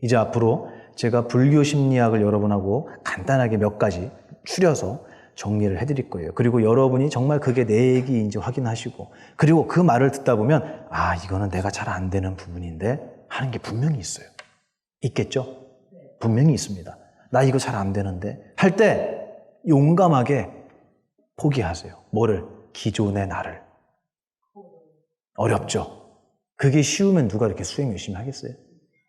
이제 앞으로 제가 불교 심리학을 여러분하고 간단하게 몇 가지 추려서 정리를 해드릴 거예요. 그리고 여러분이 정말 그게 내 얘기인지 확인하시고, 그리고 그 말을 듣다 보면 아, 이거는 내가 잘 안 되는 부분인데 하는 게 분명히 있어요. 있겠죠? 분명히 있습니다. 나 이거 잘 안 되는데 할 때 용감하게 포기하세요. 뭐를? 기존의 나를. 어렵죠? 그게 쉬우면 누가 이렇게 수행 열심히 하겠어요?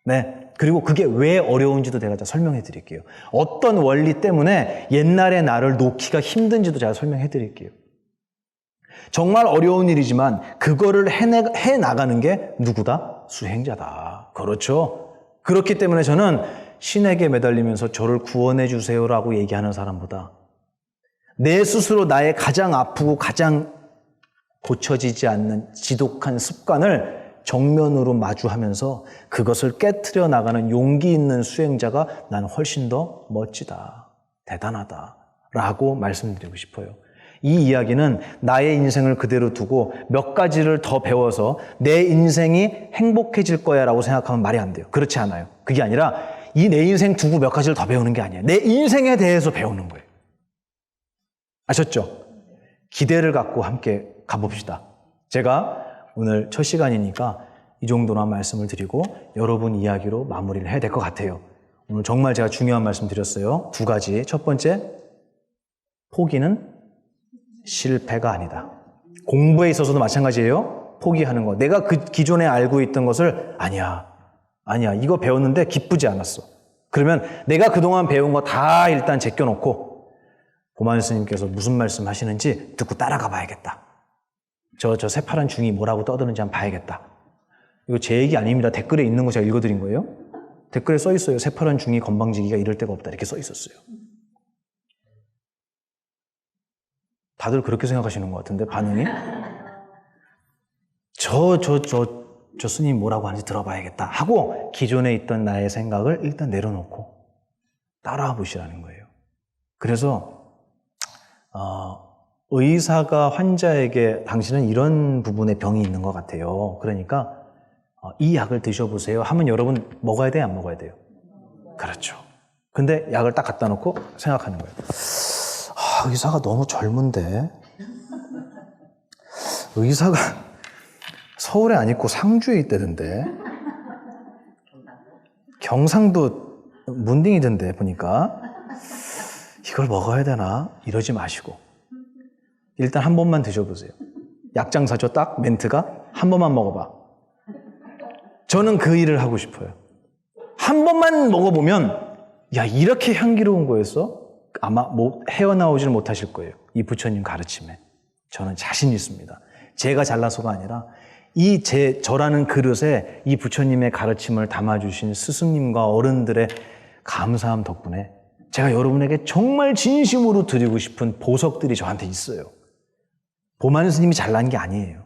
네. 그리고 그게 왜 어려운지도 제가 다 설명해 드릴게요. 어떤 원리 때문에 옛날의 나를 놓기가 힘든지도 제가 설명해 드릴게요. 정말 어려운 일이지만 그거를 해 나가는 게 누구다? 수행자다. 그렇죠? 그렇기 때문에 저는 신에게 매달리면서 저를 구원해 주세요라고 얘기하는 사람보다 내 스스로 나의 가장 아프고 가장 고쳐지지 않는 지독한 습관을 정면으로 마주하면서 그것을 깨트려 나가는 용기 있는 수행자가 나는 훨씬 더 멋지다, 대단하다 라고 말씀드리고 싶어요. 이 이야기는 나의 인생을 그대로 두고 몇 가지를 더 배워서 내 인생이 행복해질 거야 라고 생각하면 말이 안 돼요. 그렇지 않아요. 그게 아니라 이 내 인생 두고 몇 가지를 더 배우는 게 아니에요. 내 인생에 대해서 배우는 거예요. 아셨죠? 기대를 갖고 함께 가봅시다. 제가 오늘 첫 시간이니까 이 정도만 말씀을 드리고 여러분 이야기로 마무리를 해야 될 것 같아요. 오늘 정말 제가 중요한 말씀 드렸어요. 두 가지. 첫 번째, 포기는 실패가 아니다. 공부에 있어서도 마찬가지예요. 포기하는 거. 내가 그 기존에 알고 있던 것을 아니야, 이거 배웠는데 기쁘지 않았어. 그러면 내가 그동안 배운 거 다 일단 제껴놓고 보만 스님께서 무슨 말씀 하시는지 듣고 따라가 봐야겠다. 저 새파란 중이 뭐라고 떠드는지 한번 봐야겠다. 이거 제 얘기 아닙니다. 댓글에 있는 거 제가 읽어드린 거예요. 댓글에 써 있어요. 새파란 중이 건방지기가 이럴 데가 없다. 이렇게 써 있었어요. 다들 그렇게 생각하시는 것 같은데 반응이? 저 스님 뭐라고 하는지 들어봐야겠다 하고 기존에 있던 나의 생각을 일단 내려놓고 따라와 보시라는 거예요. 그래서 의사가 환자에게 당신은 이런 부분에 병이 있는 것 같아요. 그러니까 이 약을 드셔보세요 하면 여러분 먹어야 돼요? 안 먹어야 돼요? 그렇죠. 근데 약을 딱 갖다 놓고 생각하는 거예요. 의사가 너무 젊은데 의사가 서울에 안 있고 상주에 있다던데 경상도 문딩이던데 보니까 이걸 먹어야 되나? 이러지 마시고 일단 한 번만 드셔보세요. 약장사죠. 딱 멘트가 한 번만 먹어봐. 저는 그 일을 하고 싶어요. 한 번만 먹어보면 야, 이렇게 향기로운 거였어? 아마 헤어나오질 못하실 거예요. 이 부처님 가르침에 저는 자신 있습니다. 제가 잘나서가 아니라 저라는 그릇에 이 부처님의 가르침을 담아주신 스승님과 어른들의 감사함 덕분에 제가 여러분에게 정말 진심으로 드리고 싶은 보석들이 저한테 있어요. 보만 스님이 잘난 게 아니에요.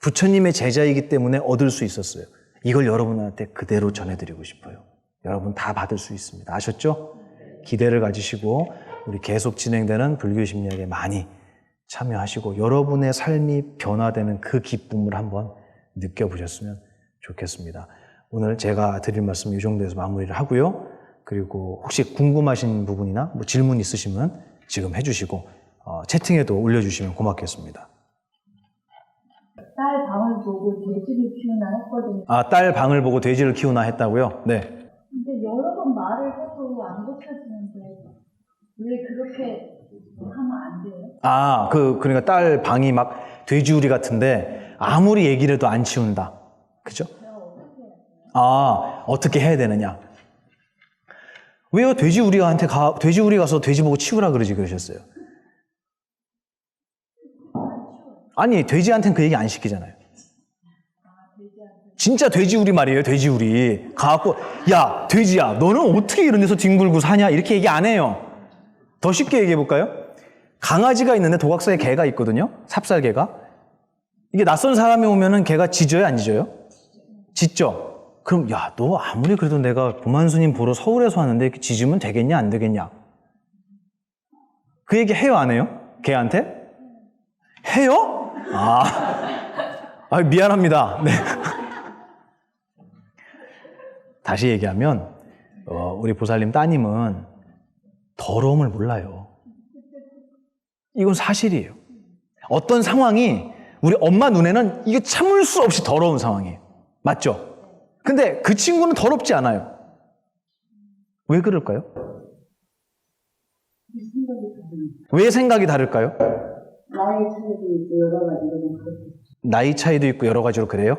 부처님의 제자이기 때문에 얻을 수 있었어요. 이걸 여러분한테 그대로 전해드리고 싶어요. 여러분 다 받을 수 있습니다. 아셨죠? 기대를 가지시고 우리 계속 진행되는 불교 심리학에 많이 참여하시고 여러분의 삶이 변화되는 그 기쁨을 한번 느껴보셨으면 좋겠습니다. 오늘 제가 드릴 말씀 이 정도에서 마무리를 하고요. 그리고 혹시 궁금하신 부분이나 질문 있으시면 지금 해주시고 채팅에도 올려주시면 고맙겠습니다. 딸 방을 보고 돼지를 키우나 했거든요. 딸 방을 보고 돼지를 키우나 했다고요? 네. 근데 여러 번 말을 해도 안 고쳐지는데 왜 그렇게 하면 안 돼요? 그러니까 딸 방이 막 돼지우리 같은데 아무리 얘기를 해도 안 치운다. 그죠? 어떻게 해야 되느냐? 왜요? 돼지우리 가서 돼지 보고 치우라 그러셨어요? 아니, 돼지한테는 그 얘기 안 시키잖아요. 진짜 돼지우리 말이에요, 돼지우리. 가갖고, 야, 돼지야, 너는 어떻게 이런 데서 뒹굴고 사냐? 이렇게 얘기 안 해요. 더 쉽게 얘기해볼까요? 강아지가 있는데 도각사에 개가 있거든요? 삽살개가. 이게 낯선 사람이 오면은 개가 짖어요, 안 짖어요? 짖죠? 그럼, 야, 너 아무리 그래도 내가 보만스님 보러 서울에서 왔는데 이렇게 짖으면 되겠냐, 안 되겠냐? 그 얘기 해요, 안 해요? 개한테? 해요? 미안합니다. 네. 다시 얘기하면 우리 보살님 따님은 더러움을 몰라요. 이건 사실이에요. 어떤 상황이 우리 엄마 눈에는 이게 참을 수 없이 더러운 상황이에요. 맞죠? 근데 그 친구는 더럽지 않아요. 왜 그럴까요? 왜 생각이 다를까요? 나이 차이도 있고 여러 가지로 그래요?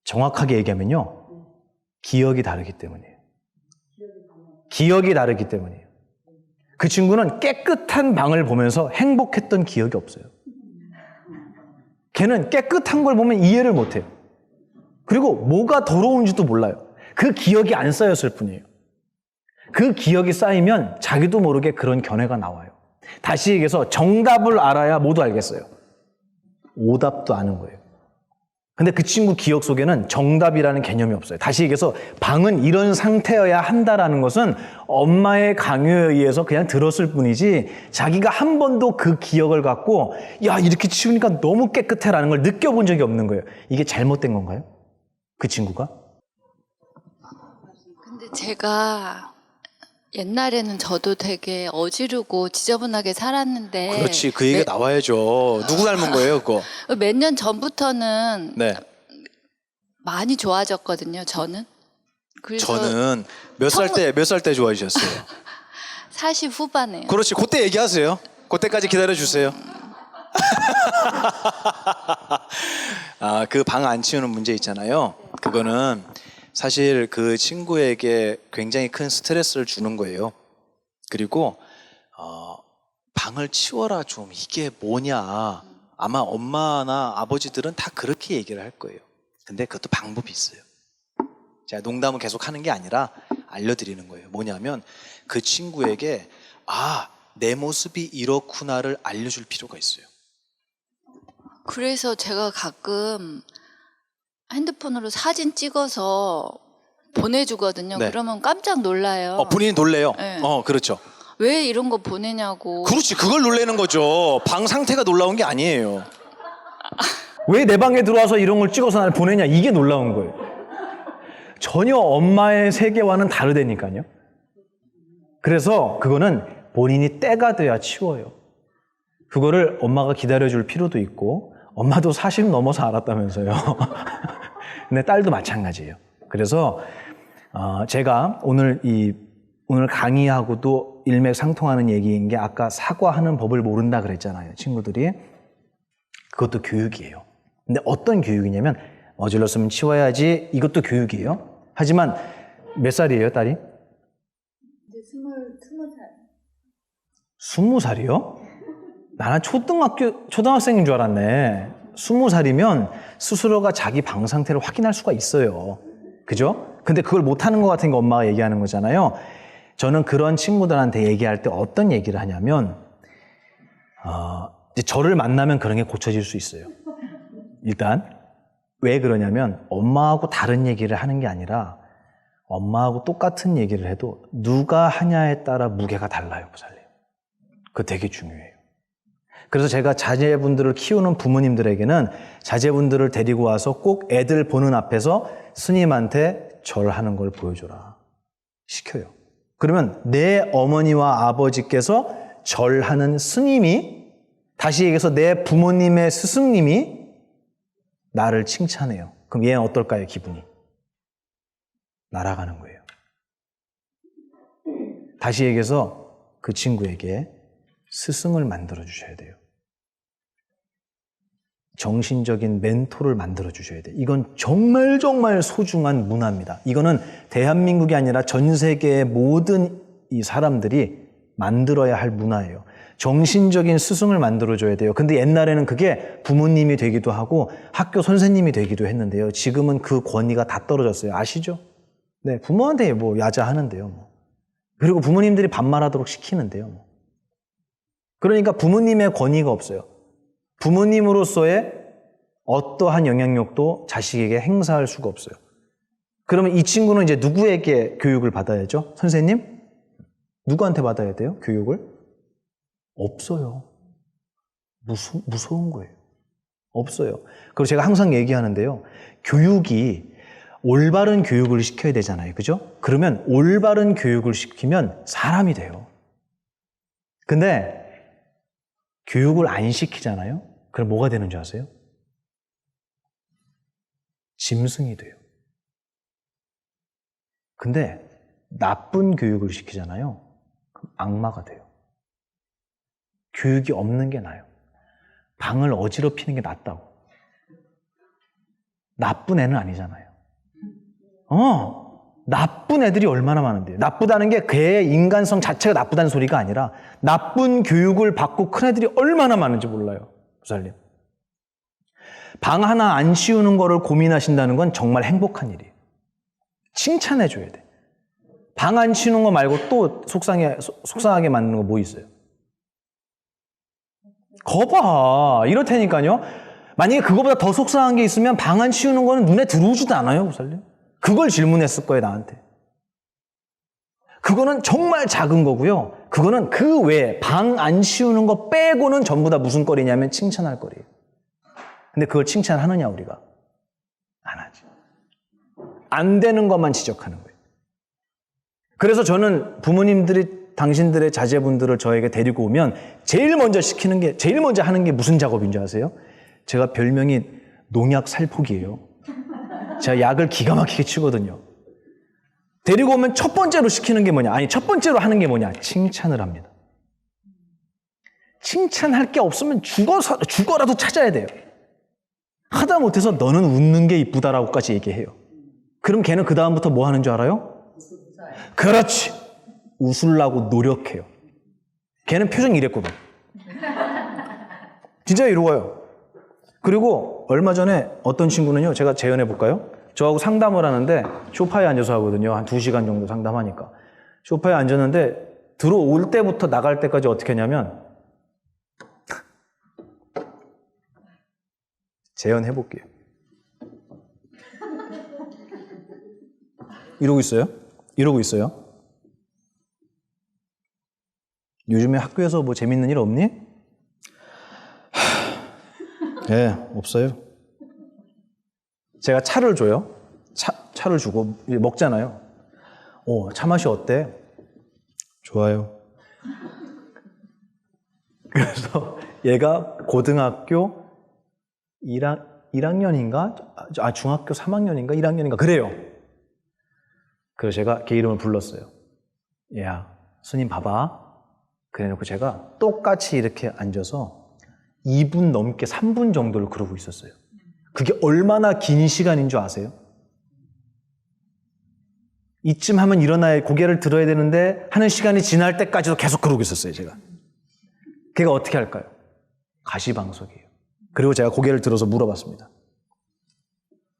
정확하게 얘기하면요. 기억이 다르기 때문이에요. 기억이 다르기 때문이에요. 그 친구는 깨끗한 방을 보면서 행복했던 기억이 없어요. 걔는 깨끗한 걸 보면 이해를 못해요. 그리고 뭐가 더러운지도 몰라요. 그 기억이 안 쌓였을 뿐이에요. 그 기억이 쌓이면 자기도 모르게 그런 견해가 나와요. 다시 얘기해서 정답을 알아야 모두 알겠어요. 오답도 아는 거예요. 근데 그 친구 기억 속에는 정답이라는 개념이 없어요. 다시 얘기해서 방은 이런 상태여야 한다라는 것은 엄마의 강요에 의해서 그냥 들었을 뿐이지 자기가 한 번도 그 기억을 갖고 야 이렇게 치우니까 너무 깨끗해라는 걸 느껴본 적이 없는 거예요. 이게 잘못된 건가요? 그 친구가? 근데 제가 옛날에는 저도 되게 어지르고 지저분하게 살았는데 그렇지. 그 얘기가 나와야죠. 누구 닮은 거예요 그거? 몇 년 전부터는 네. 많이 좋아졌거든요. 저는. 그래서 저는 몇 살 때 좋아지셨어요? 40 후반에. 그렇지. 그때 얘기하세요. 그때까지 기다려주세요. 그 방 안 치우는 문제 있잖아요. 그거는 사실 그 친구에게 굉장히 큰 스트레스를 주는 거예요. 그리고 방을 치워라 좀 이게 뭐냐. 아마 엄마나 아버지들은 다 그렇게 얘기를 할 거예요. 근데 그것도 방법이 있어요. 제가 농담을 계속 하는 게 아니라 알려드리는 거예요. 뭐냐면 그 친구에게 내 모습이 이렇구나를 알려줄 필요가 있어요. 그래서 제가 가끔 핸드폰으로 사진 찍어서 보내주거든요. 네. 그러면 깜짝 놀라요. 본인이 놀래요. 네. 그렇죠. 왜 이런 거 보내냐고. 그렇지. 그걸 놀라는 거죠. 방 상태가 놀라운 게 아니에요. 왜 내 방에 들어와서 이런 걸 찍어서 날 보내냐. 이게 놀라운 거예요. 전혀 엄마의 세계와는 다르다니까요. 그래서 그거는 본인이 때가 돼야 치워요. 그거를 엄마가 기다려줄 필요도 있고 엄마도 40 넘어서 알았다면서요. 근데 딸도 마찬가지예요. 그래서 제가 오늘 강의하고도 일맥상통하는 얘기인 게 아까 사과하는 법을 모른다 그랬잖아요. 친구들이. 그것도 교육이에요. 근데 어떤 교육이냐면 어질렀으면 치워야지 이것도 교육이에요. 하지만 몇 살이에요, 딸이? 이제 20살. 20살이요? 나는 초등학생인 줄 알았네. 20살이면 스스로가 자기 방 상태를 확인할 수가 있어요. 그죠? 근데 그걸 못하는 것 같은 게 엄마가 얘기하는 거잖아요. 저는 그런 친구들한테 얘기할 때 어떤 얘기를 하냐면, 이제 저를 만나면 그런 게 고쳐질 수 있어요. 일단, 왜 그러냐면, 엄마하고 다른 얘기를 하는 게 아니라, 엄마하고 똑같은 얘기를 해도 누가 하냐에 따라 무게가 달라요, 보살님. 그거 되게 중요해요. 그래서 제가 자제분들을 키우는 부모님들에게는 자제분들을 데리고 와서 꼭 애들 보는 앞에서 스님한테 절하는 걸 보여줘라. 시켜요. 그러면 내 어머니와 아버지께서 절하는 스님이, 다시 얘기해서 내 부모님의 스승님이 나를 칭찬해요. 그럼 얘는 어떨까요, 기분이? 날아가는 거예요. 다시 얘기해서 그 친구에게 스승을 만들어 주셔야 돼요. 정신적인 멘토를 만들어 주셔야 돼요. 이건 정말 정말 소중한 문화입니다. 이거는 대한민국이 아니라 전 세계의 모든 이 사람들이 만들어야 할 문화예요. 정신적인 스승을 만들어 줘야 돼요. 근데 옛날에는 그게 부모님이 되기도 하고 학교 선생님이 되기도 했는데요. 지금은 그 권위가 다 떨어졌어요. 아시죠? 네, 부모한테 뭐 야자하는데요. 뭐. 그리고 부모님들이 반말하도록 시키는데요. 뭐. 그러니까 부모님의 권위가 없어요. 부모님으로서의 어떠한 영향력도 자식에게 행사할 수가 없어요. 그러면 이 친구는 이제 누구에게 교육을 받아야죠? 선생님? 누구한테 받아야 돼요? 교육을? 없어요. 무서운 거예요. 없어요. 그리고 제가 항상 얘기하는데요. 교육이 올바른 교육을 시켜야 되잖아요. 그죠? 그러면 올바른 교육을 시키면 사람이 돼요. 근데 교육을 안 시키잖아요. 그럼 뭐가 되는 줄 아세요? 짐승이 돼요. 근데 나쁜 교육을 시키잖아요. 그럼 악마가 돼요. 교육이 없는 게 나아요. 방을 어지럽히는 게 낫다고. 나쁜 애는 아니잖아요. 나쁜 애들이 얼마나 많은데요. 나쁘다는 게 걔의 인간성 자체가 나쁘다는 소리가 아니라 나쁜 교육을 받고 큰 애들이 얼마나 많은지 몰라요. 부살님. 방 하나 안 치우는 거를 고민하신다는 건 정말 행복한 일이에요. 칭찬해줘야 돼. 방 안 치우는 거 말고 또 속상하게 만드는 거 뭐 있어요? 거봐. 이렇다니까요. 만약에 그거보다 더 속상한 게 있으면 방 안 치우는 거는 눈에 들어오지도 않아요, 부살님. 그걸 질문했을 거예요, 나한테. 그거는 정말 작은 거고요. 그거는 그 외에 방 안 치우는 거 빼고는 전부 다 무슨 거리냐면 칭찬할 거리예요. 근데 그걸 칭찬하느냐, 우리가? 안 하지. 안 되는 것만 지적하는 거예요. 그래서 저는 부모님들이 당신들의 자제분들을 저에게 데리고 오면 제일 먼저 하는 게 무슨 작업인 줄 아세요? 제가 별명이 농약 살포기예요. 제가 약을 기가 막히게 치거든요. 데리고 오면 첫 번째로 하는 게 뭐냐? 칭찬을 합니다. 칭찬할 게 없으면 죽어라도 찾아야 돼요. 하다 못해서 너는 웃는 게 이쁘다라고까지 얘기해요. 그럼 걔는 그 다음부터 뭐 하는 줄 알아요? 그렇지. 웃으려고 노력해요. 걔는 표정이 이랬거든. 진짜 이러고요. 그리고 얼마 전에 어떤 친구는요, 제가 재연해 볼까요? 저하고 상담을 하는데 소파에 앉아서 하거든요. 한 2시간 정도 상담하니까. 소파에 앉았는데 들어올 때부터 나갈 때까지 어떻게 하냐면 재연해 볼게요. 이러고 있어요. 요즘에 학교에서 뭐 재밌는 일 없니? 네, 없어요. 제가 차를 줘요. 차를 주고 먹잖아요. 차 맛이 어때? 좋아요. 그래서 얘가 고등학교 1학년인가? 중학교 3학년인가? 1학년인가? 그래요. 그래서 제가 걔 이름을 불렀어요. 얘야, 스님 봐봐. 그래놓고 제가 똑같이 이렇게 앉아서 2분 넘게 3분 정도를 그러고 있었어요. 그게 얼마나 긴 시간인 줄 아세요? 이쯤 하면 일어나야 고개를 들어야 되는데 하는 시간이 지날 때까지도 계속 그러고 있었어요, 제가. 걔가 어떻게 할까요? 가시방석이에요. 그리고 제가 고개를 들어서 물어봤습니다.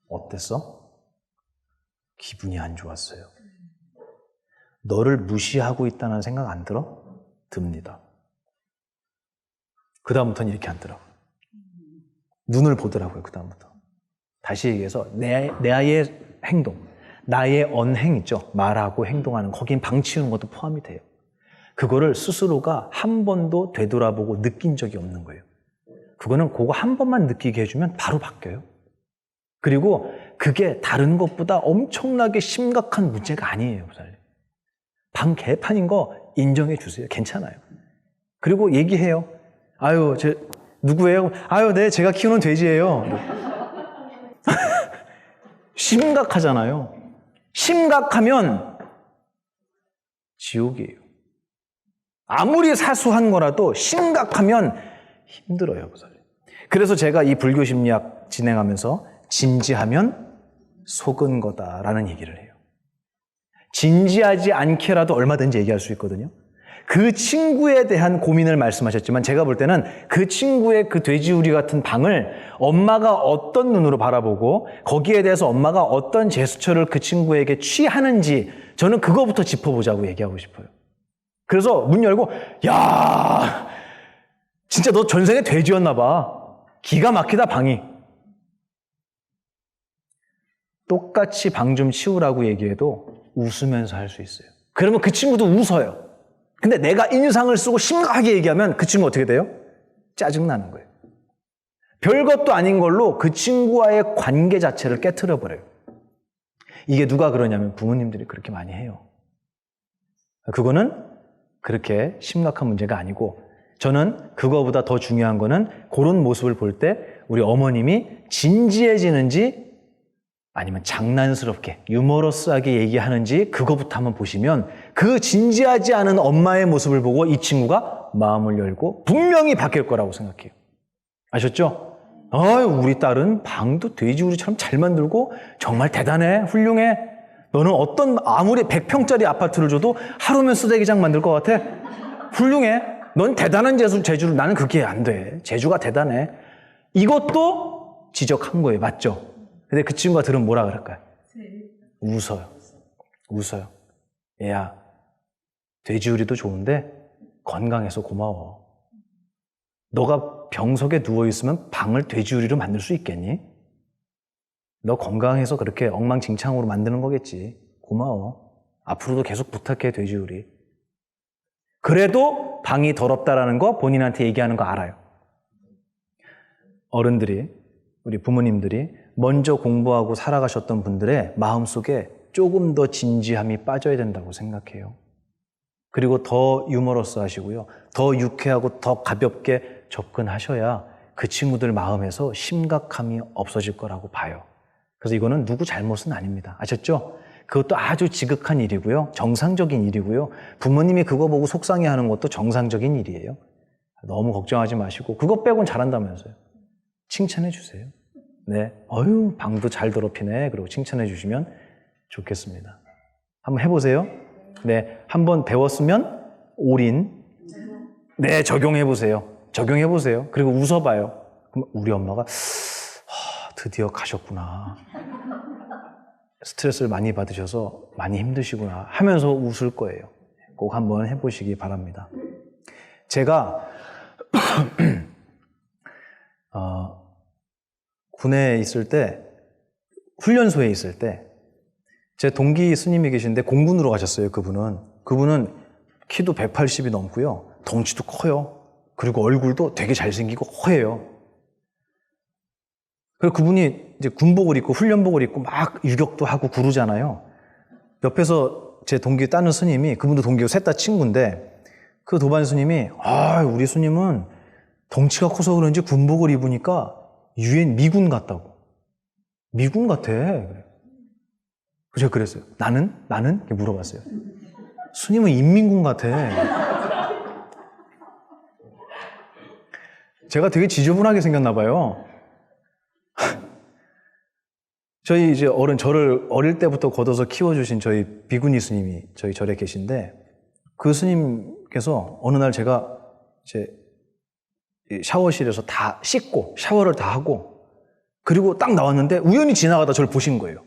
어땠어? 기분이 안 좋았어요. 너를 무시하고 있다는 생각 안 들어? 듭니다. 그 다음부터는 이렇게 앉더라고요. 눈을 보더라고요. 그 다음부터. 다시 얘기해서 내 아이의 행동, 나의 언행 있죠. 말하고 행동하는 거긴 방 치우는 것도 포함이 돼요. 그거를 스스로가 한 번도 되돌아보고 느낀 적이 없는 거예요. 그거는 그거 한 번만 느끼게 해주면 바로 바뀌어요. 그리고 그게 다른 것보다 엄청나게 심각한 문제가 아니에요. 방 개판인 거 인정해 주세요. 괜찮아요. 그리고 얘기해요. 아유, 누구예요? 아유, 네, 제가 키우는 돼지예요. 심각하잖아요. 심각하면 지옥이에요. 아무리 사소한 거라도 심각하면 힘들어요. 그래서 제가 이 불교 심리학 진행하면서 진지하면 속은 거다라는 얘기를 해요. 진지하지 않게라도 얼마든지 얘기할 수 있거든요. 그 친구에 대한 고민을 말씀하셨지만 제가 볼 때는 그 친구의 그 돼지우리 같은 방을 엄마가 어떤 눈으로 바라보고 거기에 대해서 엄마가 어떤 제스처를 그 친구에게 취하는지 저는 그거부터 짚어보자고 얘기하고 싶어요. 그래서 문 열고 야, 진짜 너 전생에 돼지였나 봐. 기가 막히다 방이. 똑같이 방 좀 치우라고 얘기해도 웃으면서 할 수 있어요. 그러면 그 친구도 웃어요. 근데 내가 인상을 쓰고 심각하게 얘기하면 그 친구 어떻게 돼요? 짜증나는 거예요. 별것도 아닌 걸로 그 친구와의 관계 자체를 깨트려 버려요. 이게 누가 그러냐면 부모님들이 그렇게 많이 해요. 그거는 그렇게 심각한 문제가 아니고 저는 그거보다 더 중요한 거는 그런 모습을 볼 때 우리 어머님이 진지해지는지 아니면 장난스럽게 유머러스하게 얘기하는지 그거부터 한번 보시면 그 진지하지 않은 엄마의 모습을 보고 이 친구가 마음을 열고 분명히 바뀔 거라고 생각해요. 아셨죠? 우리 딸은 방도 돼지우리처럼 잘 만들고 정말 대단해, 훌륭해. 너는 아무리 100평짜리 아파트를 줘도 하루면 쓰레기장 만들 것 같아. 훌륭해. 넌 대단한 재주를 나는 그게 안 돼. 재주가 대단해. 이것도 지적한 거예요. 맞죠? 근데 그 친구가 들으면 뭐라 그럴까요? 웃어요. 얘야, 돼지우리도 좋은데 건강해서 고마워. 너가 병석에 누워있으면 방을 돼지우리로 만들 수 있겠니? 너 건강해서 그렇게 엉망진창으로 만드는 거겠지. 고마워. 앞으로도 계속 부탁해, 돼지우리. 그래도 방이 더럽다라는 거 본인한테 얘기하는 거 알아요. 어른들이, 우리 부모님들이 먼저 공부하고 살아가셨던 분들의 마음속에 조금 더 진지함이 빠져야 된다고 생각해요. 그리고 더 유머러스 하시고요. 더 유쾌하고 더 가볍게 접근하셔야 그 친구들 마음에서 심각함이 없어질 거라고 봐요. 그래서 이거는 누구 잘못은 아닙니다. 아셨죠? 그것도 아주 지극한 일이고요. 정상적인 일이고요. 부모님이 그거 보고 속상해하는 것도 정상적인 일이에요. 너무 걱정하지 마시고 그것 빼곤 잘한다면서요. 칭찬해 주세요. 네, 방도 잘 더럽히네. 그리고 칭찬해 주시면 좋겠습니다. 한번 해보세요. 네, 한번 배웠으면 올인. 네, 적용해 보세요. 그리고 웃어봐요. 그럼 우리 엄마가 드디어 가셨구나. 스트레스를 많이 받으셔서 많이 힘드시구나 하면서 웃을 거예요. 꼭 한번 해보시기 바랍니다. 제가 군에 있을 때, 훈련소에 있을 때 제 동기 스님이 계신데 공군으로 가셨어요. 그분은 키도 180이 넘고요. 덩치도 커요. 그리고 얼굴도 되게 잘생기고 허해요. 그리고 그분이 이제 군복을 입고 훈련복을 입고 막 유격도 하고 구르잖아요. 옆에서 제 동기 따는 스님이, 그분도 동기고 셋 다 친구인데, 그 도반 스님이 우리 스님은 덩치가 커서 그런지 군복을 입으니까 유엔 미군 같다고. 미군 같아. 제가 그랬어요. 나는? 이렇게 물어봤어요. 스님은 인민군 같아. 제가 되게 지저분하게 생겼나 봐요. 저희 이제 저를 어릴 때부터 걷어서 키워주신 저희 비구니 스님이 저희 절에 계신데, 그 스님께서 어느 날 제가 이제 샤워실에서 다 씻고 샤워를 다 하고 그리고 딱 나왔는데 우연히 지나가다 저를 보신 거예요.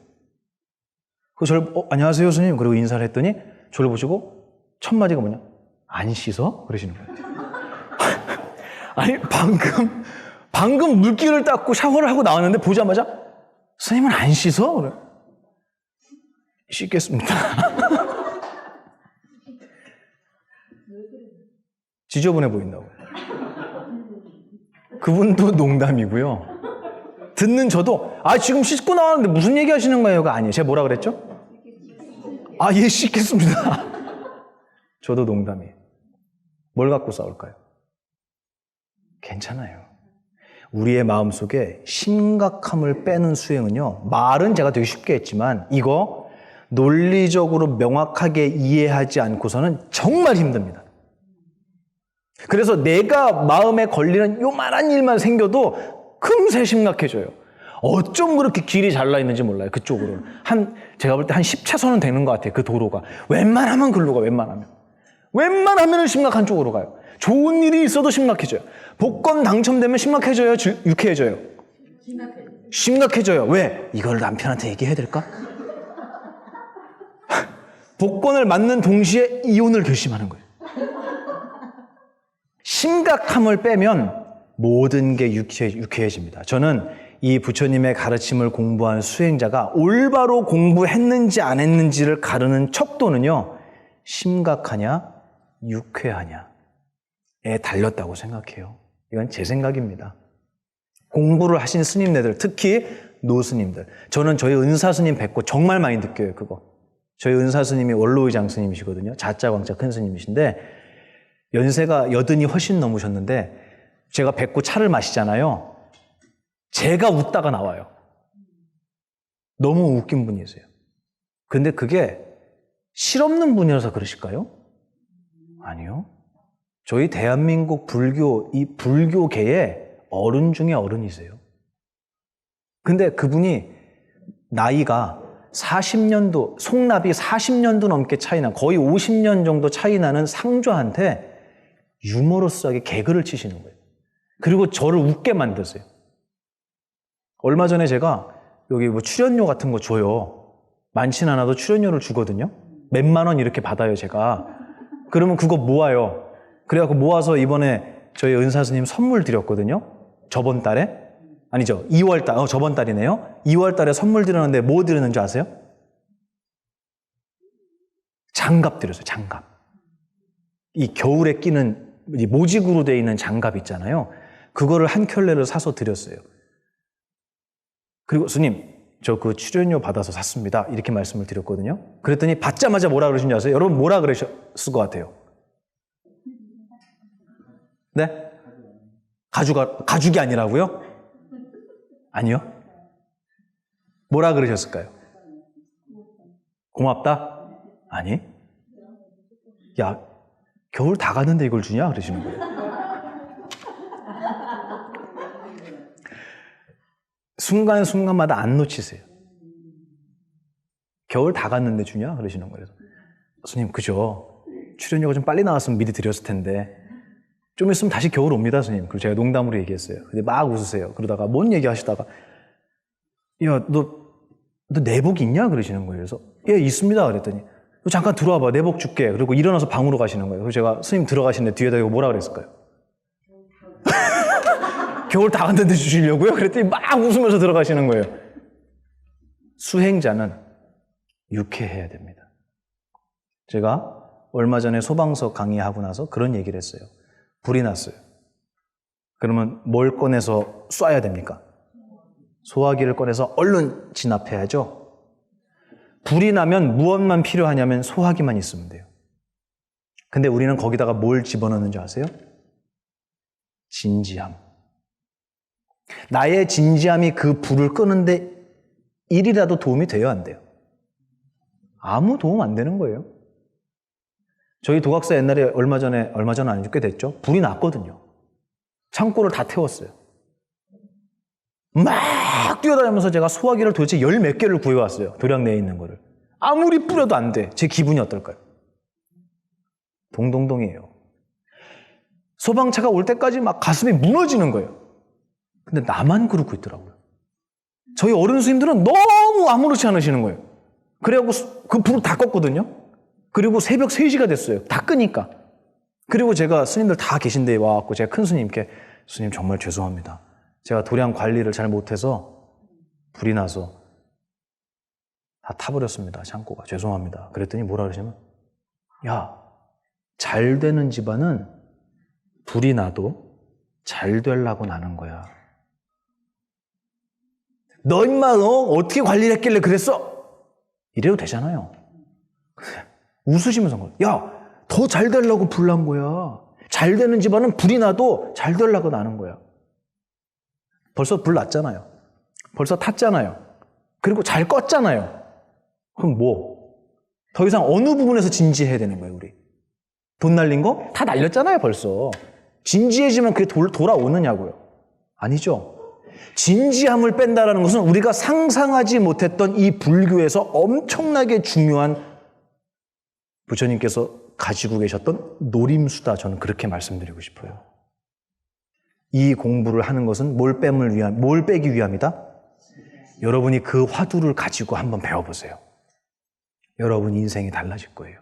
그래서 저를 안녕하세요 스님 그리고 인사를 했더니 저를 보시고 첫 마디가 뭐냐? 안 씻어? 그러시는 거예요. 아니 방금 물기를 닦고 샤워를 하고 나왔는데 보자마자 스님은 안 씻어? 그래. 씻겠습니다. 지저분해 보인다고. 그분도 농담이고요. 듣는 저도 지금 씻고 나왔는데 무슨 얘기 하시는 거예요가 아니에요. 제가 뭐라 그랬죠? 예, 씻겠습니다. 저도 농담이에요. 뭘 갖고 싸울까요? 괜찮아요. 우리의 마음속에 심각함을 빼는 수행은요, 말은 제가 되게 쉽게 했지만 이거 논리적으로 명확하게 이해하지 않고서는 정말 힘듭니다. 그래서 내가 마음에 걸리는 요만한 일만 생겨도 금세 심각해져요. 어쩜 그렇게 길이 잘나 있는지 몰라요. 그쪽으로는. 제가 볼 때 한 10차선은 되는 것 같아요. 그 도로가. 웬만하면 글로 가, 웬만하면은 심각한 쪽으로 가요. 좋은 일이 있어도 심각해져요. 복권 당첨되면 심각해져요? 유쾌해져요? 심각해져요. 왜? 이걸 남편한테 얘기해야 될까? 복권을 맞는 동시에 이혼을 결심하는 거예요. 심각함을 빼면 모든 게 유쾌해집니다. 저는 이 부처님의 가르침을 공부한 수행자가 올바로 공부했는지 안 했는지를 가르는 척도는요, 심각하냐, 유쾌하냐에 달렸다고 생각해요. 이건 제 생각입니다. 공부를 하신 스님네들, 특히 노스님들. 저는 저희 은사스님 뵙고 정말 많이 느껴요, 그거. 저희 은사스님이 원로의장 스님이시거든요. 자자 광자 큰 스님이신데 연세가 80이 훨씬 넘으셨는데 제가 뵙고 차를 마시잖아요. 제가 웃다가 나와요. 너무 웃긴 분이세요. 근데 그게 실없는 분이라서 그러실까요? 아니요. 저희 대한민국 불교, 이 불교계의 어른 중에 어른이세요. 근데 그분이 나이가 40년도, 송납이 40년도 넘게 차이나, 거의 50년 정도 차이 나는 상조한테 유머러스하게 개그를 치시는 거예요. 그리고 저를 웃게 만드세요. 얼마 전에 제가 여기 뭐 출연료 같은 거 줘요. 많진 않아도 출연료를 주거든요. 몇만 원 이렇게 받아요, 제가. 그러면 그거 모아요. 그래갖고 모아서 이번에 저희 은사스님 선물 드렸거든요. 저번 달에. 아니죠. 2월 달, 저번 달이네요. 2월 달에 선물 드렸는데 뭐 드렸는지 아세요? 장갑 드렸어요, 장갑. 이 겨울에 끼는 이 모직으로 되어 있는 장갑 있잖아요. 그거를 한 켤레를 사서 드렸어요. 그리고 스님, 저 그 출연료 받아서 샀습니다. 이렇게 말씀을 드렸거든요. 그랬더니 받자마자 뭐라 그러신 줄 아세요? 여러분 뭐라 그러셨을 것 같아요? 네? 가죽이 아니라고요? 아니요. 뭐라 그러셨을까요? 고맙다? 아니. 야, 겨울 다 갔는데 이걸 주냐? 그러시는 거예요. 순간순간마다 안 놓치세요. 겨울 다 갔는데 주냐? 그러시는 거예요. 스님, 그죠? 출연료가 좀 빨리 나왔으면 미리 드렸을 텐데 좀 있으면 다시 겨울 옵니다, 스님. 그리고 제가 농담으로 얘기했어요. 근데 막 웃으세요. 그러다가 뭔 얘기 하시다가 야, 너 내복 있냐? 그러시는 거예요. 그래서 예, 있습니다. 그랬더니 너 잠깐 들어와봐. 내복 줄게. 그리고 일어나서 방으로 가시는 거예요. 그래서 제가 스님 들어가시는데 뒤에다 이거 뭐라 그랬을까요? 겨울 다 갔는데 주시려고요? 그랬더니 막 웃으면서 들어가시는 거예요. 수행자는 유쾌해야 됩니다. 제가 얼마 전에 소방서 강의하고 나서 그런 얘기를 했어요. 불이 났어요. 그러면 뭘 꺼내서 쏴야 됩니까? 소화기를 꺼내서 얼른 진압해야죠. 불이 나면 무엇만 필요하냐면 소화기만 있으면 돼요. 근데 우리는 거기다가 뭘 집어넣는지 아세요? 진지함. 나의 진지함이 그 불을 끄는데 일이라도 도움이 돼야 안 돼요. 아무 도움 안 되는 거예요. 저희 도각사 옛날에 얼마 전 아니죠? 꽤 됐죠? 불이 났거든요. 창고를 다 태웠어요. 막 뛰어다니면서 제가 소화기를 도대체 10몇 개를 구해왔어요. 도량 내에 있는 거를. 아무리 뿌려도 안 돼. 제 기분이 어떨까요? 동동동이에요. 소방차가 올 때까지 막 가슴이 무너지는 거예요. 근데 나만 그러고 있더라고요. 저희 어른 스님들은 너무 아무렇지 않으시는 거예요. 그래갖고 그 불을 다 껐거든요. 그리고 새벽 3시가 됐어요. 다 끄니까. 그리고 제가 스님들 다 계신 데에 와갖고 제가 큰 스님께 스님 정말 죄송합니다. 제가 도량 관리를 잘 못해서 불이 나서 다 타버렸습니다. 창고가. 죄송합니다. 그랬더니 뭐라 그러시냐면 야, 잘 되는 집안은 불이 나도 잘 되려고 나는 거야. 너 임마 어떻게 관리를 했길래 그랬어? 이래도 되잖아요. 웃으시면서 야, 더 잘 되려고 불 난 거야. 잘 되는 집안은 불이 나도 잘 되려고 나는 거야. 벌써 불 났잖아요. 벌써 탔잖아요. 그리고 잘 껐잖아요. 그럼 뭐? 더 이상 어느 부분에서 진지해야 되는 거예요, 우리? 돈 날린 거? 다 날렸잖아요, 벌써. 진지해지면 그게 돌아오느냐고요. 아니죠. 진지함을 뺀다라는 것은 우리가 상상하지 못했던 이 불교에서 엄청나게 중요한 부처님께서 가지고 계셨던 노림수다. 저는 그렇게 말씀드리고 싶어요. 이 공부를 하는 것은 뭘 빼기 위함이다? 여러분이 그 화두를 가지고 한번 배워보세요. 여러분 인생이 달라질 거예요.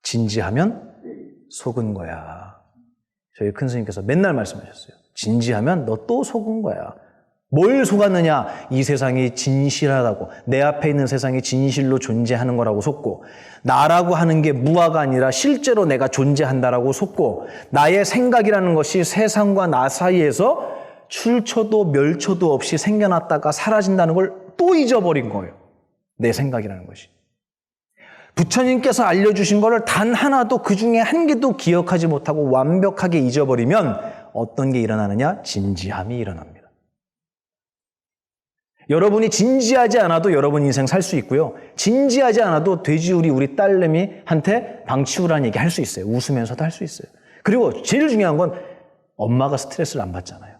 진지하면 속은 거야. 저희 큰 스님께서 맨날 말씀하셨어요. 진지하면 너 또 속은 거야. 뭘 속았느냐? 이 세상이 진실하다고, 내 앞에 있는 세상이 진실로 존재하는 거라고 속고, 나라고 하는 게 무아가 아니라 실제로 내가 존재한다라고 속고, 나의 생각이라는 것이 세상과 나 사이에서 출처도 멸처도 없이 생겨났다가 사라진다는 걸 또 잊어버린 거예요. 내 생각이라는 것이. 부처님께서 알려주신 거를 단 하나도 그 중에 한 개도 기억하지 못하고 완벽하게 잊어버리면 어떤 게 일어나느냐? 진지함이 일어납니다. 여러분이 진지하지 않아도 여러분 인생 살 수 있고요. 진지하지 않아도 돼지우리 우리 딸내미한테 방 치우라는 얘기 할 수 있어요. 웃으면서도 할 수 있어요. 그리고 제일 중요한 건 엄마가 스트레스를 안 받잖아요.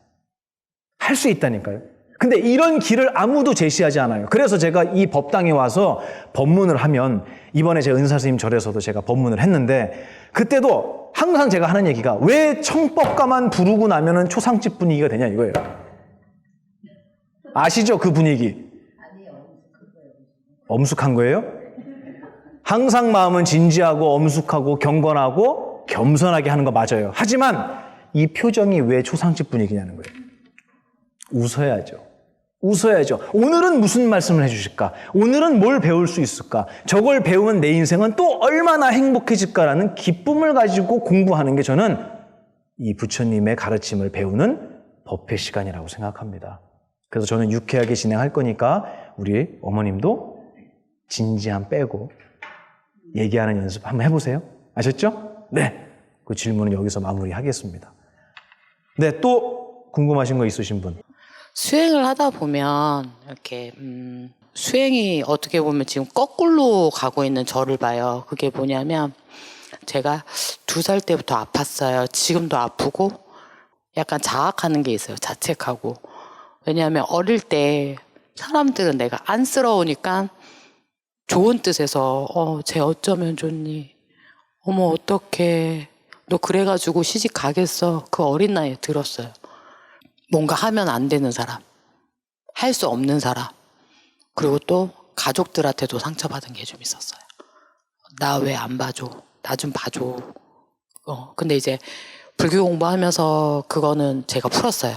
할 수 있다니까요. 근데 이런 길을 아무도 제시하지 않아요. 그래서 제가 이 법당에 와서 법문을 하면 이번에 제 은사스님 절에서도 제가 법문을 했는데 그때도 항상 제가 하는 얘기가 왜 청법가만 부르고 나면은 초상집 분위기가 되냐 이거예요. 아시죠? 그 분위기. 엄숙한 거예요? 항상 마음은 진지하고 엄숙하고 경건하고 겸손하게 하는 거 맞아요. 하지만 이 표정이 왜 초상집 분위기냐는 거예요. 웃어야죠. 웃어야죠. 오늘은 무슨 말씀을 해주실까? 오늘은 뭘 배울 수 있을까? 저걸 배우면 내 인생은 또 얼마나 행복해질까라는 기쁨을 가지고 공부하는 게 저는 이 부처님의 가르침을 배우는 법회 시간이라고 생각합니다. 그래서 저는 유쾌하게 진행할 거니까 우리 어머님도 진지함 빼고 얘기하는 연습 한번 해보세요. 아셨죠? 네. 그 질문은 여기서 마무리하겠습니다. 네, 또 궁금하신 거 있으신 분? 수행을 하다 보면 이렇게 수행이 어떻게 보면 지금 거꾸로 가고 있는 저를 봐요. 그게 뭐냐면 제가 2살 때부터 아팠어요. 지금도 아프고 약간 자학하는 게 있어요. 자책하고. 왜냐하면 어릴 때 사람들은 내가 안쓰러우니까 좋은 뜻에서 쟤 어쩌면 좋니? 어머 어떡해. 너 그래가지고 시집 가겠어. 그 어린 나이에 들었어요. 뭔가 하면 안 되는 사람, 할 수 없는 사람, 그리고 또 가족들한테도 상처받은 게 좀 있었어요. 나 왜 안 봐줘? 나 좀 봐줘. 근데 이제 불교 공부하면서 그거는 제가 풀었어요.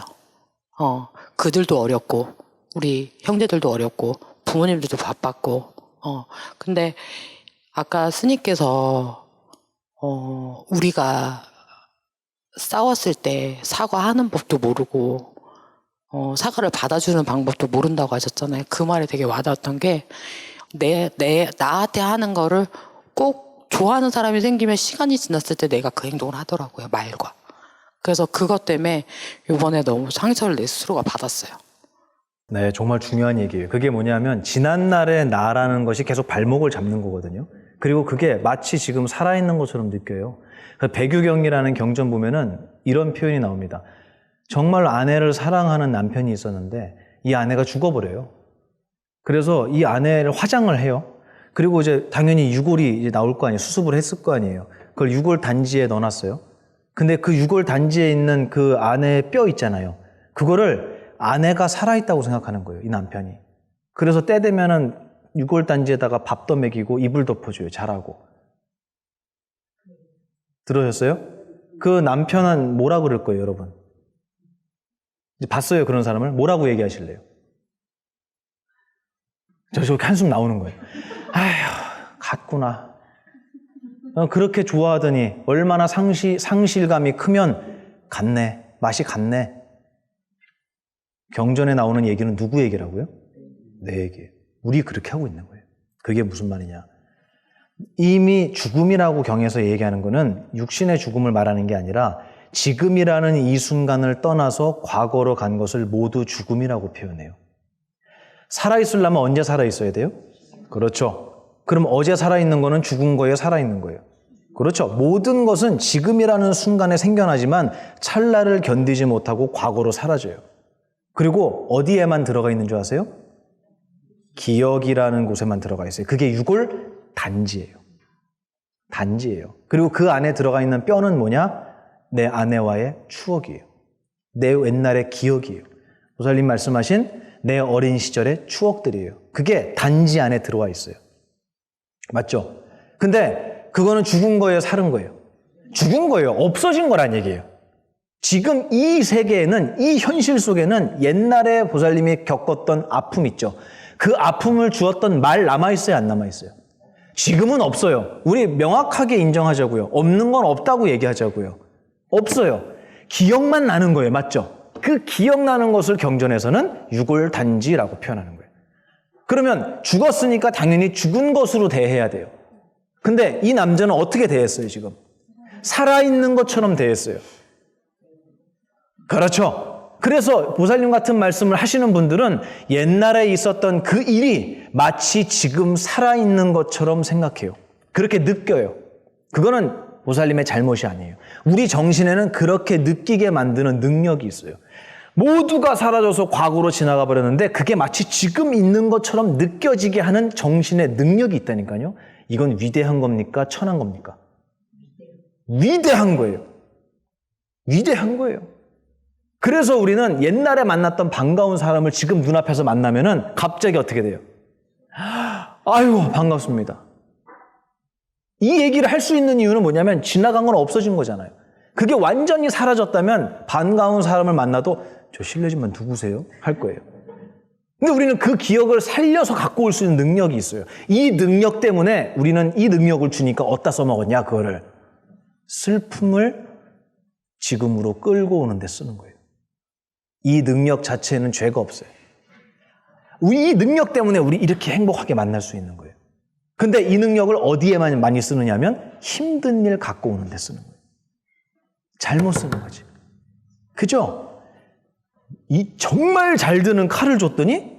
그들도 어렵고, 우리 형제들도 어렵고, 부모님들도 바빴고, 근데 아까 스님께서, 우리가 싸웠을 때 사과하는 법도 모르고 사과를 받아주는 방법도 모른다고 하셨잖아요. 그 말이 되게 와닿았던 게 나한테 하는 거를 꼭 좋아하는 사람이 생기면 시간이 지났을 때 내가 그 행동을 하더라고요. 말과. 그래서 그것 때문에 이번에 너무 상처를 내 스스로가 받았어요. 네, 정말 중요한 얘기예요. 그게 뭐냐면 지난날의 나라는 것이 계속 발목을 잡는 거거든요. 그리고 그게 마치 지금 살아있는 것처럼 느껴요. 백유경이라는 경전 보면은 이런 표현이 나옵니다. 정말 아내를 사랑하는 남편이 있었는데 이 아내가 죽어버려요. 그래서 이 아내를 화장을 해요. 그리고 이제 당연히 유골이 이제 나올 거 아니에요. 수습을 했을 거 아니에요. 그걸 유골 단지에 넣어놨어요. 근데 그 유골 단지에 있는 그 아내의 뼈 있잖아요. 그거를 아내가 살아있다고 생각하는 거예요. 이 남편이. 그래서 때 되면은 유골 단지에다가 밥도 먹이고 이불 덮어줘요. 자라고. 들으셨어요? 그 남편은 뭐라 그럴 거예요, 여러분? 이제 봤어요, 그런 사람을? 뭐라고 얘기하실래요? 저렇게 한숨 나오는 거예요. 아휴, 갔구나. 그렇게 좋아하더니 얼마나 상실감이 크면 갔네. 맛이 갔네. 경전에 나오는 얘기는 누구 얘기라고요? 내 얘기예요. 우리 그렇게 하고 있는 거예요. 그게 무슨 말이냐? 이미 죽음이라고 경에서 얘기하는 거는 육신의 죽음을 말하는 게 아니라 지금이라는 이 순간을 떠나서 과거로 간 것을 모두 죽음이라고 표현해요. 살아있으려면 언제 살아있어야 돼요? 그렇죠. 그럼 어제 살아있는 거는 죽은 거예요? 살아있는 거예요? 그렇죠. 모든 것은 지금이라는 순간에 생겨나지만 찰나를 견디지 못하고 과거로 사라져요. 그리고 어디에만 들어가 있는 줄 아세요? 기억이라는 곳에만 들어가 있어요. 그게 유골 단지예요. 단지예요. 그리고 그 안에 들어가 있는 뼈는 뭐냐? 내 아내와의 추억이에요. 내 옛날의 기억이에요. 보살님 말씀하신 내 어린 시절의 추억들이에요. 그게 단지 안에 들어와 있어요. 맞죠? 근데 그거는 죽은 거예요? 살은 거예요? 죽은 거예요. 없어진 거란 얘기예요. 지금 이 세계에는, 이 현실 속에는 옛날에 보살님이 겪었던 아픔 있죠. 그 아픔을 주었던 말 남아있어요? 안 남아있어요? 지금은 없어요. 우리 명확하게 인정하자고요. 없는 건 없다고 얘기하자고요. 없어요. 기억만 나는 거예요. 맞죠? 그 기억나는 것을 경전에서는 유골단지라고 표현하는 거예요. 그러면 죽었으니까 당연히 죽은 것으로 대해야 돼요. 근데 이 남자는 어떻게 대했어요, 지금? 살아있는 것처럼 대했어요. 그렇죠. 그래서 보살님 같은 말씀을 하시는 분들은 옛날에 있었던 그 일이 마치 지금 살아있는 것처럼 생각해요. 그렇게 느껴요. 그거는 보살님의 잘못이 아니에요. 우리 정신에는 그렇게 느끼게 만드는 능력이 있어요. 모두가 사라져서 과거로 지나가 버렸는데 그게 마치 지금 있는 것처럼 느껴지게 하는 정신의 능력이 있다니까요. 이건 위대한 겁니까? 천한 겁니까? 위대한 거예요. 위대한 거예요. 그래서 우리는 옛날에 만났던 반가운 사람을 지금 눈앞에서 만나면은 갑자기 어떻게 돼요? 아이고, 반갑습니다. 이 얘기를 할 수 있는 이유는 뭐냐면 지나간 건 없어진 거잖아요. 그게 완전히 사라졌다면 반가운 사람을 만나도 저 실례지만 누구세요? 할 거예요. 근데 우리는 그 기억을 살려서 갖고 올 수 있는 능력이 있어요. 이 능력 때문에 우리는 이 능력을 주니까 어디다 써먹었냐, 그거를. 슬픔을 지금으로 끌고 오는 데 쓰는 거예요. 이 능력 자체는 죄가 없어요. 이 능력 때문에 우리 이렇게 행복하게 만날 수 있는 거예요. 근데 이 능력을 어디에만 많이 쓰느냐면 힘든 일 갖고 오는 데 쓰는 거예요. 잘못 쓰는 거지. 그죠? 이 정말 잘 드는 칼을 줬더니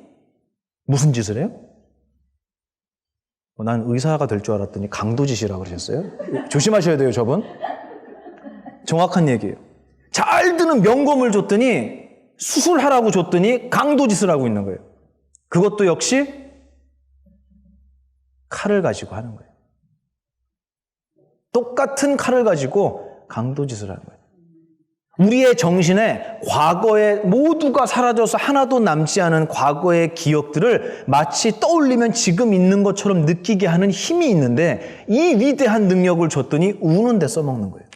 무슨 짓을 해요? 난 의사가 될 줄 알았더니 강도짓이라고 그러셨어요? 조심하셔야 돼요, 저분. 정확한 얘기예요. 잘 드는 명검을 줬더니 수술하라고 줬더니 강도짓을 하고 있는 거예요. 그것도 역시 칼을 가지고 하는 거예요. 똑같은 칼을 가지고 강도짓을 하는 거예요. 우리의 정신에 과거에 모두가 사라져서 하나도 남지 않은 과거의 기억들을 마치 떠올리면 지금 있는 것처럼 느끼게 하는 힘이 있는데 이 위대한 능력을 줬더니 우는 데 써먹는 거예요.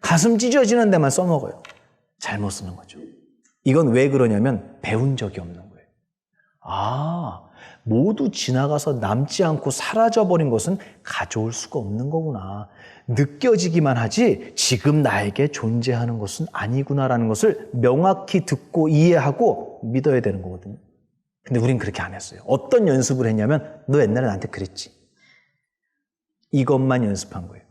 가슴 찢어지는 데만 써먹어요. 잘못 쓰는 거죠. 이건 왜 그러냐면 배운 적이 없는 거예요. 모두 지나가서 남지 않고 사라져버린 것은 가져올 수가 없는 거구나. 느껴지기만 하지 지금 나에게 존재하는 것은 아니구나라는 것을 명확히 듣고 이해하고 믿어야 되는 거거든요. 근데 우린 그렇게 안 했어요. 어떤 연습을 했냐면 너 옛날에 나한테 그랬지. 이것만 연습한 거예요.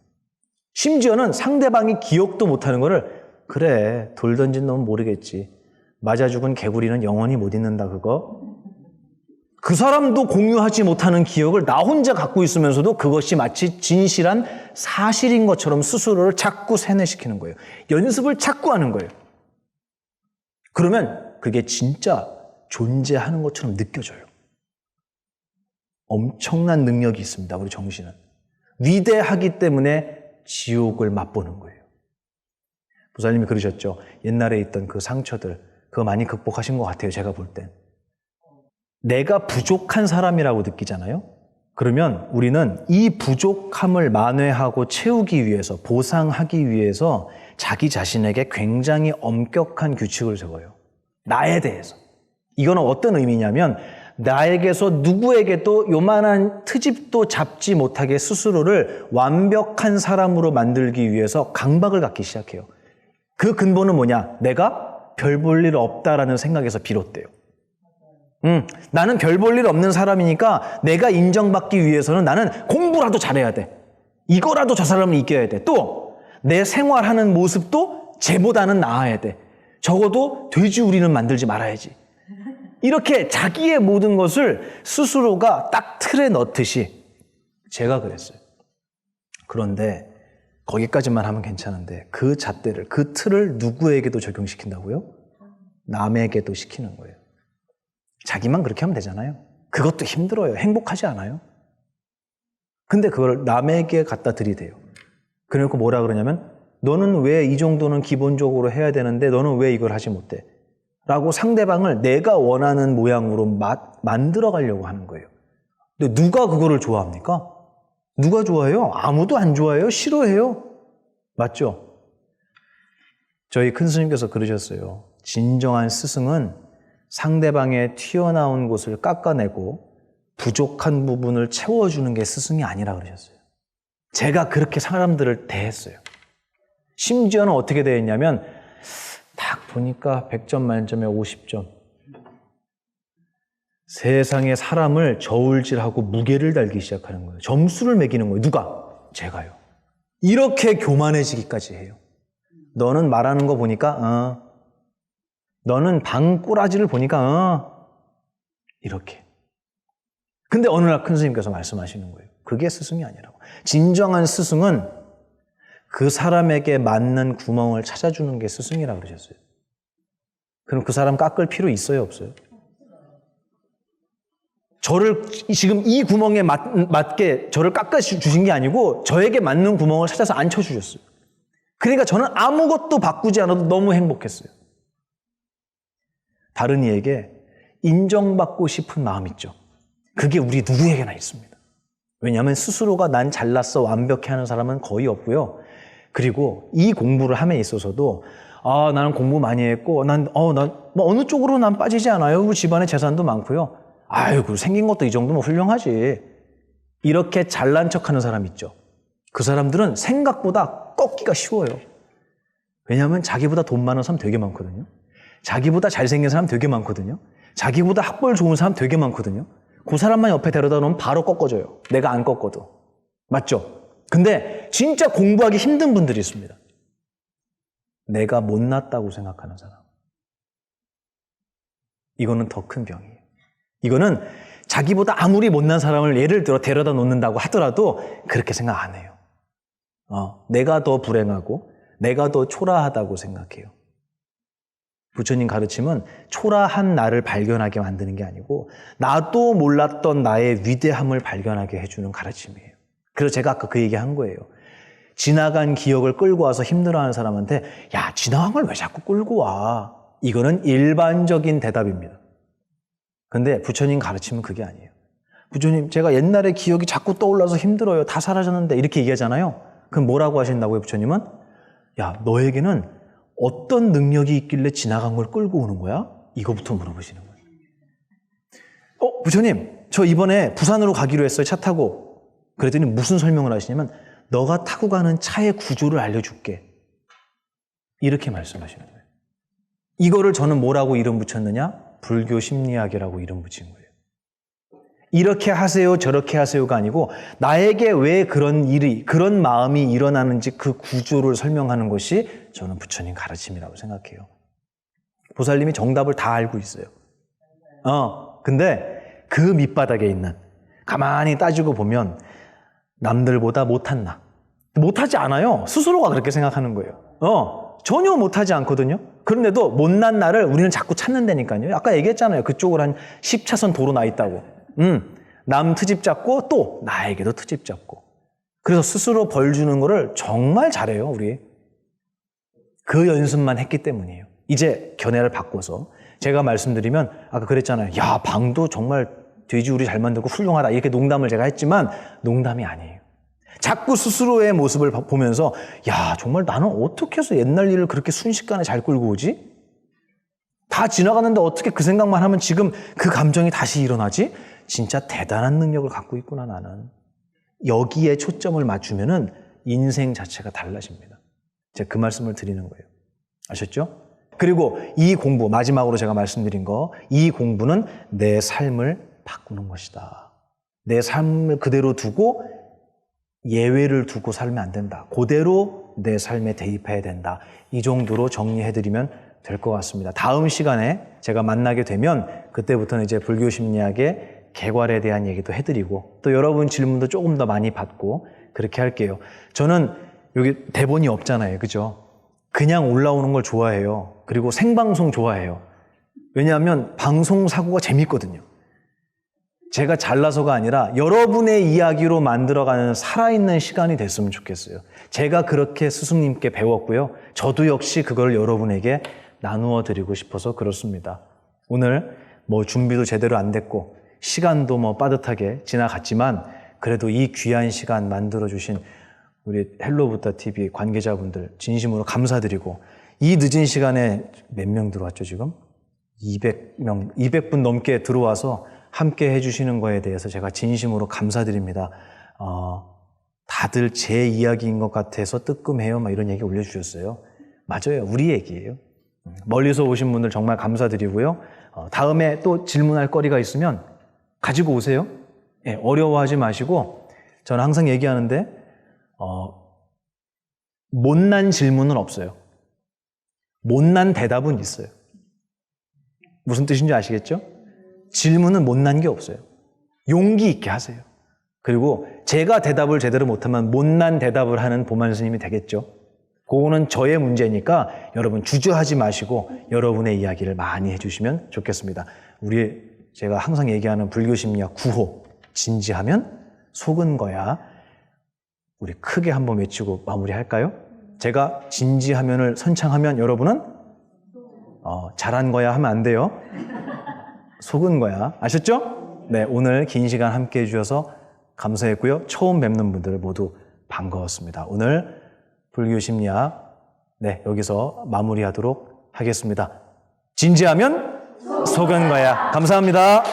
심지어는 상대방이 기억도 못하는 거를 그래, 돌 던진 놈은 모르겠지. 맞아 죽은 개구리는 영원히 못 잊는다 그거. 그 사람도 공유하지 못하는 기억을 나 혼자 갖고 있으면서도 그것이 마치 진실한 사실인 것처럼 스스로를 자꾸 세뇌시키는 거예요. 연습을 자꾸 하는 거예요. 그러면 그게 진짜 존재하는 것처럼 느껴져요. 엄청난 능력이 있습니다, 우리 정신은. 위대하기 때문에 지옥을 맛보는 거예요. 부사님이 그러셨죠. 옛날에 있던 그 상처들, 그거 많이 극복하신 것 같아요, 제가 볼 땐. 내가 부족한 사람이라고 느끼잖아요. 그러면 우리는 이 부족함을 만회하고 채우기 위해서, 보상하기 위해서 자기 자신에게 굉장히 엄격한 규칙을 세워요. 나에 대해서. 이거는 어떤 의미냐면 나에게서 누구에게도 요만한 트집도 잡지 못하게 스스로를 완벽한 사람으로 만들기 위해서 강박을 갖기 시작해요. 그 근본은 뭐냐? 내가 별 볼 일 없다라는 생각에서 비롯돼요. 나는 별 볼 일 없는 사람이니까 내가 인정받기 위해서는 나는 공부라도 잘해야 돼. 이거라도 저 사람을 이겨야 돼. 또 내 생활하는 모습도 쟤보다는 나아야 돼. 적어도 돼지우리는 만들지 말아야지. 이렇게 자기의 모든 것을 스스로가 딱 틀에 넣듯이 제가 그랬어요. 그런데 거기까지만 하면 괜찮은데 그 잣대를, 그 틀을 누구에게도 적용시킨다고요? 남에게도 시키는 거예요. 자기만 그렇게 하면 되잖아요. 그것도 힘들어요. 행복하지 않아요. 근데 그걸 남에게 갖다 들이대요. 그래놓고 뭐라 그러냐면 너는 왜 이 정도는 기본적으로 해야 되는데 너는 왜 이걸 하지 못해? 라고 상대방을 내가 원하는 모양으로 만들어 가려고 하는 거예요. 근데 누가 그거를 좋아합니까? 누가 좋아해요? 아무도 안 좋아해요. 싫어해요. 맞죠? 저희 큰 스님께서 그러셨어요. 진정한 스승은 상대방의 튀어나온 곳을 깎아내고 부족한 부분을 채워주는 게 스승이 아니라 그러셨어요. 제가 그렇게 사람들을 대했어요. 심지어는 어떻게 대했냐면 딱 보니까 100점 만점에 50점. 세상에 사람을 저울질하고 무게를 달기 시작하는 거예요. 점수를 매기는 거예요. 누가? 제가요. 이렇게 교만해지기까지 해요. 너는 말하는 거 보니까 너는 방꾸라지를 보니까 이렇게. 근데 어느 날 큰 스님께서 말씀하시는 거예요. 그게 스승이 아니라고. 진정한 스승은 그 사람에게 맞는 구멍을 찾아주는 게 스승이라고 그러셨어요. 그럼 그 사람 깎을 필요 있어요, 없어요? 저를 지금 이 구멍에 맞게 저를 깎아주신 게 아니고 저에게 맞는 구멍을 찾아서 앉혀주셨어요. 그러니까 저는 아무것도 바꾸지 않아도 너무 행복했어요. 다른 이에게 인정받고 싶은 마음 있죠. 그게 우리 누구에게나 있습니다. 왜냐하면 스스로가 난 잘났어 완벽해 하는 사람은 거의 없고요. 그리고 이 공부를 함에 있어서도 나는 공부 많이 했고 난 어느 쪽으로 난 빠지지 않아요. 우리 집안에 재산도 많고요. 아이고 생긴 것도 이 정도면 훌륭하지. 이렇게 잘난 척하는 사람 있죠. 그 사람들은 생각보다 꺾기가 쉬워요. 왜냐하면 자기보다 돈 많은 사람 되게 많거든요. 자기보다 잘생긴 사람 되게 많거든요. 자기보다 학벌 좋은 사람 되게 많거든요. 그 사람만 옆에 데려다 놓으면 바로 꺾어져요. 내가 안 꺾어도. 맞죠? 근데 진짜 공부하기 힘든 분들이 있습니다. 내가 못났다고 생각하는 사람. 이거는 더 큰 병이에요. 이거는 자기보다 아무리 못난 사람을 예를 들어 데려다 놓는다고 하더라도 그렇게 생각 안 해요. 내가 더 불행하고 내가 더 초라하다고 생각해요. 부처님 가르침은 초라한 나를 발견하게 만드는 게 아니고 나도 몰랐던 나의 위대함을 발견하게 해주는 가르침이에요. 그래서 제가 아까 그 얘기한 거예요. 지나간 기억을 끌고 와서 힘들어하는 사람한테 야, 지나간 걸 왜 자꾸 끌고 와? 이거는 일반적인 대답입니다. 근데 부처님 가르침은 그게 아니에요. 부처님, 제가 옛날에 기억이 자꾸 떠올라서 힘들어요. 다 사라졌는데 이렇게 얘기하잖아요. 그럼 뭐라고 하신다고요, 부처님은? 야, 너에게는 어떤 능력이 있길래 지나간 걸 끌고 오는 거야? 이거부터 물어보시는 거예요. 부처님, 저 이번에 부산으로 가기로 했어요, 차 타고. 그랬더니 무슨 설명을 하시냐면 너가 타고 가는 차의 구조를 알려줄게. 이렇게 말씀하시는 거예요. 이거를 저는 뭐라고 이름 붙였느냐? 불교 심리학이라고 이름 붙인 거예요. 이렇게 하세요, 저렇게 하세요가 아니고 나에게 왜 그런 일이, 그런 마음이 일어나는지 그 구조를 설명하는 것이 저는 부처님 가르침이라고 생각해요. 보살님이 정답을 다 알고 있어요. 근데 그 밑바닥에 있는, 가만히 따지고 보면 남들보다 못한 나. 못하지 않아요. 스스로가 그렇게 생각하는 거예요. 전혀 못하지 않거든요. 그런데도 못난 나를 우리는 자꾸 찾는다니까요. 아까 얘기했잖아요. 그쪽으로 한 10차선 도로 나 있다고. 남 트집 잡고 또 나에게도 트집 잡고. 그래서 스스로 벌 주는 거를 정말 잘해요, 우리. 그 연습만 했기 때문이에요. 이제 견해를 바꿔서 제가 말씀드리면 아까 그랬잖아요. 야, 방도 정말 돼지우리 잘 만들고 훌륭하다. 이렇게 농담을 제가 했지만 농담이 아니에요. 자꾸 스스로의 모습을 보면서 야, 정말 나는 어떻게 해서 옛날 일을 그렇게 순식간에 잘 끌고 오지? 다 지나가는데 어떻게 그 생각만 하면 지금 그 감정이 다시 일어나지? 진짜 대단한 능력을 갖고 있구나, 나는. 여기에 초점을 맞추면은 인생 자체가 달라집니다. 제가 그 말씀을 드리는 거예요. 아셨죠? 그리고 이 공부, 마지막으로 제가 말씀드린 거, 이 공부는 내 삶을 바꾸는 것이다. 내 삶을 그대로 두고 예외를 두고 살면 안 된다. 그대로 내 삶에 대입해야 된다. 이 정도로 정리해드리면 될 것 같습니다. 다음 시간에 제가 만나게 되면 그때부터는 이제 불교 심리학의 개괄에 대한 얘기도 해드리고 또 여러분 질문도 조금 더 많이 받고 그렇게 할게요. 저는 여기 대본이 없잖아요. 그죠? 그냥 올라오는 걸 좋아해요. 그리고 생방송 좋아해요. 왜냐하면 방송 사고가 재밌거든요. 제가 잘나서가 아니라 여러분의 이야기로 만들어가는 살아있는 시간이 됐으면 좋겠어요. 제가 그렇게 스승님께 배웠고요. 저도 역시 그걸 여러분에게 나누어 드리고 싶어서 그렇습니다. 오늘 뭐 준비도 제대로 안 됐고 시간도 뭐 빠듯하게 지나갔지만 그래도 이 귀한 시간 만들어주신 우리 헬로부터 TV 관계자분들 진심으로 감사드리고 이 늦은 시간에 몇 명 들어왔죠 지금? 200명, 200분 넘게 들어와서 함께 해주시는 거에 대해서 제가 진심으로 감사드립니다. 다들 제 이야기인 것 같아서 뜨끔해요. 막 이런 얘기 올려주셨어요. 맞아요. 우리 얘기예요. 멀리서 오신 분들 정말 감사드리고요. 다음에 또 질문할 거리가 있으면 가지고 오세요. 예, 어려워하지 마시고 저는 항상 얘기하는데 못난 질문은 없어요. 못난 대답은 있어요. 무슨 뜻인지 아시겠죠? 질문은 못난 게 없어요. 용기 있게 하세요. 그리고 제가 대답을 제대로 못하면 못난 대답을 하는 보만 스님이 되겠죠. 그거는 저의 문제니까 여러분 주저하지 마시고 여러분의 이야기를 많이 해주시면 좋겠습니다. 제가 항상 얘기하는 불교 심리학 9호 진지하면 속은 거야. 우리 크게 한번 외치고 마무리할까요? 제가 진지하면을 선창하면 여러분은 잘한 거야 하면 안 돼요. 속은 거야. 아셨죠? 네, 오늘 긴 시간 함께 해주셔서 감사했고요. 처음 뵙는 분들 모두 반가웠습니다. 오늘 불교 심리학 여기서 마무리하도록 하겠습니다. 진지하면 속은 거야. 감사합니다.